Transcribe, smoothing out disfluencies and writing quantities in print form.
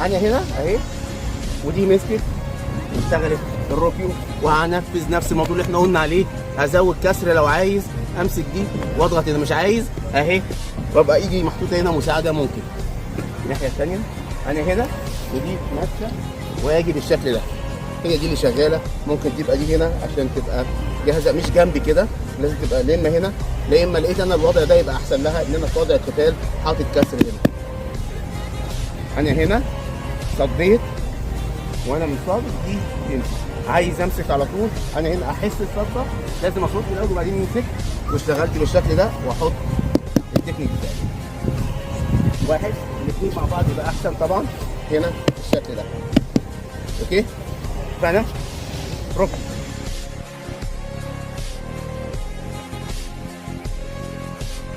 انا هنا اهي، ودي مسكت واشتغلت الروبيو، وهنفذ نفس الموضوع اللي احنا قلنا عليه. هزود كسر لو عايز، امسك دي واضغط اذا مش عايز اهي، وابقى ايدي محطوطه هنا مساعده ممكن. الناحيه الثانيه انا هنا ودي ماسكه، واجي بالشكل ده. هي دي اللي شغاله، ممكن تبقى دي هنا عشان تبقى جاهزه، مش جنبي كده، لازم تبقى لا اما هنا لا اما لقيت انا الوضع ده يبقى احسن لها ان انا في وضع القتال حاطط كسر هنا. انا هنا صديت وانا من صاد دي تمسك، عايز امسك على طول انا هنا احس الصدة لازم اصد الاول وبعدين يمسك، واشتغلت بالشكل ده واحط التكنيك بتاعي. واحد الاثنين مع بعض يبقى احسن طبعا هنا بالشكل ده. اوكي، فانا ركب